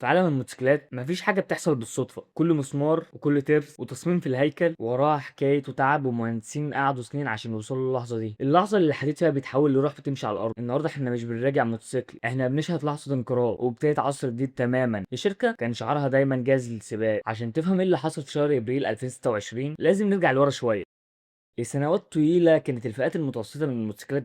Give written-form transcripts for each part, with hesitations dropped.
في عالم الموتوسيكلات مفيش حاجة بتحصل بالصدفة، كل مسمار وكل ترس وتصميم في الهيكل وراها حكاية وتعب ومهندسين قعدوا سنين عشان يوصلوا للحظة دي، اللحظة اللي الحديد فيها بيتحول لروح بتمشي على الأرض. النهاردة احنا مش بنراجع موتوسيكل، احنا بنشهد لحظة انقراض وبداية عصر جديد تماما. الشركة كان شعارها دايما جاهز للسباق. عشان تفهم ايه اللي حصل في شهر ابريل 2026 لازم نرجع لورا شوية. لسنوات طويلة كانت الفئات المتوسطة من الموتوسيكلات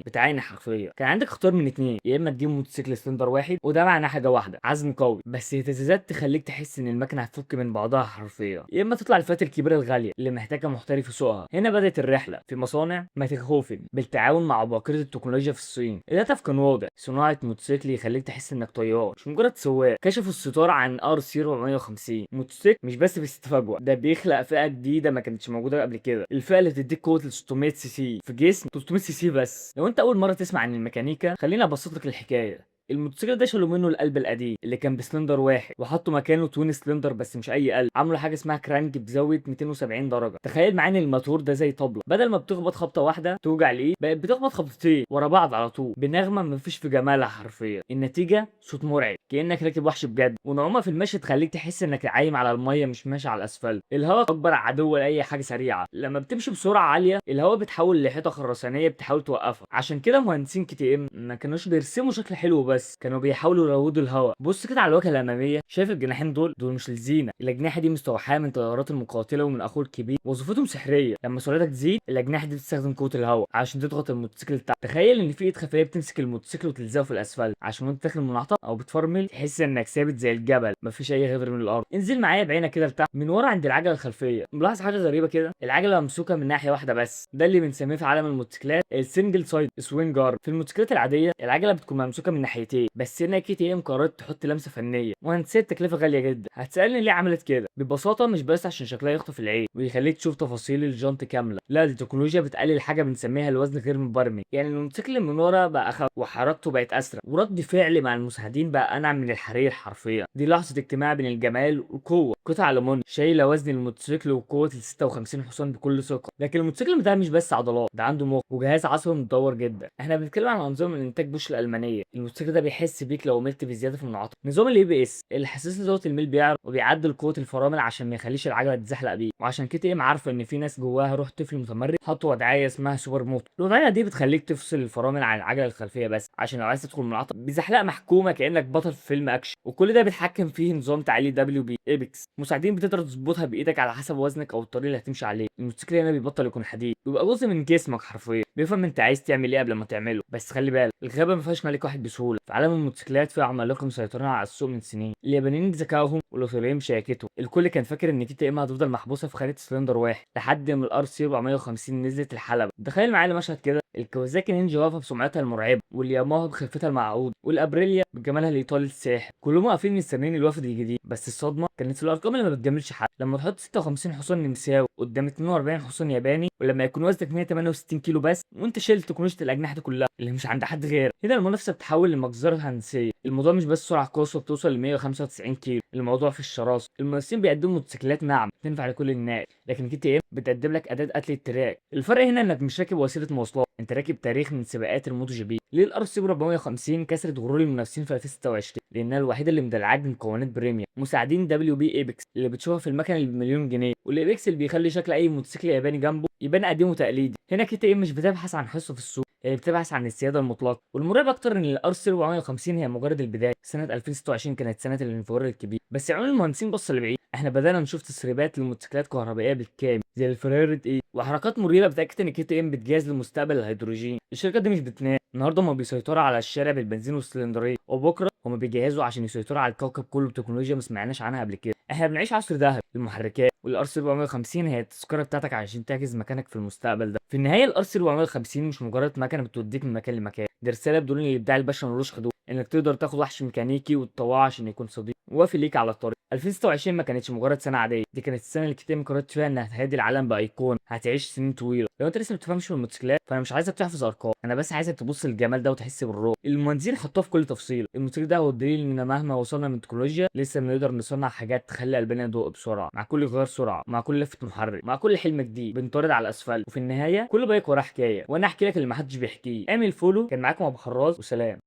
بتعاني حرفيا. كان عندك اختيار من اتنين، يا اما تجيب موتوسيكل سلندر واحد وده معناه حاجة واحدة، عزم قوي بس اهتزازات تخليك تحس ان المكنة هتفك من بعضها حرفيا، يا اما تطلع الفئات الكبيرة الغالية اللي محتاجة محترف يسوقها. هنا بدأت الرحلة في مصانع ماتيخوفن بالتعاون مع عباقرة التكنولوجيا في الصين. الهدف كان واضح، صناعة موتوسيكل يخليك تحس انك طيار مش مجرد سواق. كشفوا الستار عن ار سي 450، موتوسيكل مش بس بيستفجوا، ده بيخلق فئة جديدة ما كانتش موجودة قبل كده، الفئة اللي تديك قوة ال 600 سي سي في جسم 300 سي سي بس. لو انت اول مرة تسمع عن الميكانيكا خليني ابسط لك الحكاية. الموتوسيكل ده شالوا منه القلب القديم اللي كان بسلندر واحد وحطوا مكانه توين سلندر بس مش اي قلب، عملوا حاجه اسمها كرانك بزاويه 270 درجه. تخيل معايا ان الموتور ده زي طبله، بدل ما بتخبط خبطه واحده توجع الايد بقت بتخبط خبطتين ورا بعض على طول بنغمه مفيش في جمالها حرفيا. النتيجه صوت مرعب كانك راكب وحش بجد، ونعومه في المشي تخليك تحس انك عايم على الميه مش ماشي على الاسفلت. الهواء اكبر عدو لاي حاجه سريعه، لما بتمشي بسرعه عاليه الهواء بيتحول لحيطه خرسانيه بتحاول توقفها. عشان كده مهندسين كي تي ام ما كانوش بيرسموا شكل حلو بس، كانوا بيحاولوا يروضوا الهواء. بص كده على الواجهه الاماميه، شايف الجناحين دول مش للزينه، الاجنحه دي مستوحاه من طيارات المقاتله ومن اخوه الكبير، وظيفتهم سحريه. لما سرعتك تزيد الاجنحه دي بتستخدم قوه الهواء عشان تضغط الموتوسيكل بتاعك. تخيل ان في ايد خفيه بتمسك الموتوسيكل وتلزقه في الاسفلت عشان وانت داخل المنعطف او بتفرمل تحس انك ثابت زي الجبل مفيش اي غدر من الارض. انزل معايا بعينك كده لتحت من ورا عند العجله الخلفيه، ملاحظ حاجه غريبه كده، العجله ممسوكه من ناحيه واحده بس، ده اللي بنسميه في عالم الموتوسيكلات السنجل سايد سوينج ارم. في الموتوسيكلات العاديه العجله بتكون ممسوكه من ناحيتين بس، هنا كي تي ام قررت تحط لمسه فنيه وهندسيه تكلفه غاليه جدا. هتسالني ليه عملت كده؟ ببساطه مش بس عشان شكلها يخطف العين ويخليك تشوف تفاصيل الجنط كامله، لا التكنولوجيا بتقلل حاجه بنسميها الوزن غير مبرمج. يعني الموتوسيكل من ورا بقى اخف وحركته بقت اسرع ورد فعل مع المساعدين بقى انعم من الحرير حرفيا. دي لحظه اجتماع بين الجمال والقوه، قطع الومنيوم شايله وزن الموتوسيكل وقوه ال 56 حصان بكل ثقه. لكن الموتوسيكل ده مش بس عضلات، ده عنده مخ وجهاز عصبي متطور جدا. احنا بنتكلم عن انظمه الانتاج بوش الالمانيه، الموتوسيكل ده بيحس بيك لو ملت بزياده في المنعطف. نظام الاي بي اس اللي حساس لزاويه الميل بيعرف وبيعدل قوه الفرامل عشان ما يخليش العجله تتزحلق بيه. وعشان كده ام عارفه ان في ناس جواها روح طفل متمرد، حطوا وضعيه اسمها سوبر موتور. الوضعيه دي بتخليك تفصل الفرامل عن العجله الخلفيه بس عشان لو عايز تدخل منعطف بزحلقه محكومه كانك بطل في فيلم اكشن. وكل ده بيتحكم فيه نظام تعليق دبليو بي ايبكس، مساعدين بتقدر تظبطها بايدك على حسب وزنك او الطريق اللي هتمشي عليه. الموتوسيكل هنا بيبطل يكون حديد، بيبقى جزء من جسمك حرفيا، بيفهم انت عايز تعمل ايه قبل ما تعمله. بس خلي بالك الغابه ما فيهاش ملك واحد بسهوله، في عالم الموتوسيكلات في عمالقه مسيطرين على السوق من سنين. اليابانيين بذكائهم والايطاليين بشياكتهم الكل كان فاكر ان كي تي ام هتفضل محبوسه في خريطه سلندر واحد لحد ما الار سي 450 نزلت الحلبه. تخيل معايا المشهد كده، الكوازاكي نينجا واقفه بسمعتها المرعبه، والياماها بخفتها المعقود، والابريليا بجمالها الايطالي الساحر، كلهم واقفين مستنيين الوافد الجديد. بس الصدمه كانت في الارقام اللي ما بتجاملش حد، لما تحط 56 حصان نمساوي قدام 42 حصان ياباني، ولما يكون وزنك 168 كيلو بس وانت شايل تكنولوجيا الاجنحه دي كلها اللي مش عند حد غير. هنا المنافسه بتتحول لمجزره هندسيه، الموضوع مش بس سرعه قصوى بتوصل ل 195 كيلو، الموضوع في الشراسه. المنافسين بيقدموا موتوسيكلات ناعمه تنفع لكل الناس، لكن كي تي ام بتقدم لك اداه قتل التراك. الفرق هنا انك مش راكب وسيله مواصلات، انت راكب تاريخ من سباقات الموتو جي بي. ليه الار سي 450 كسرت غرور المنافسين في 2026؟ لانها الوحيده اللي مدلعاك بمكونات بريميوم، مساعدين دبليو بي ايبكس اللي بتشوفها في المكن اللي بمليون جنيه، والايبكس اللي بيخلي شكل اي موتوسيكل ياباني جنبه يبان قديم وتقليدي. هنا كي تي ام مش بتبحث عن حصه في السوق، هي بتبحث عن السياده المطلقه. والمرعب اكتر ان الار سي 450 هي مجرد البدايه. سنه 2026 كانت سنه الانفجار الكبير، بس عيون المهندسين بص لبعيد. احنا بدانا نشوف تسريبات لموتوسيكلات كهربائيه بالكامل زي الفراري اي، وحركات مريبه بتاكد ان كي تي ام بتجهز لمستقبل الهيدروجين. الشركه دي مش بتنام، النهارده هم بيسيطروا على الشارع بالبنزين والسلندريه، وبكره هم بيجهزوا عشان يسيطروا على الكوكب كله بتكنولوجيا ما سمعناش عنها قبل كده. احنا بنعيش عصر ذهبي المحركات، والار سي 450 هي التذكره بتاعتك عشان تحجز مكانك في المستقبل ده. في النهايه الار سي 450 مش مجرد مكنه بتوديك من مكان لمكان، دي رساله بتقول ان الابداع البشري ملوش حدود، انك تقدر تاخد وحش ميكانيكي وتطوعه عشان يكون صديق ووافي ليك على الطريق. 2026 ما كانتش مجرد سنه عاديه، دي كانت السنه اللي كتير قررت فيها انها تهدي العالم بايقونه هتعيش سنين طويله. لو انت لسه ما بتفهمش في الموتوسيكلات فانا مش عايزك تحفظ ارقام، انا بس عايزك تبص للجمال ده وتحس بالروح. المهندسين حطوها في كل تفصيله. الموتوسيكل ده هو الدليل ان مهما وصلنا من تكنولوجيا لسه بنقدر نصنع حاجات تخلي قلبنا يدق بسرعه، مع كل غيار سرعه، مع كل لفه محرك، مع كل حلم جديد بنطرد على الاسفلت. وفي النهايه كل بايك وراه حكايه، وانا احكي لك اللي محدش بيحكيه. اعمل فولو، كان معاكم ابو حراز، وسلام.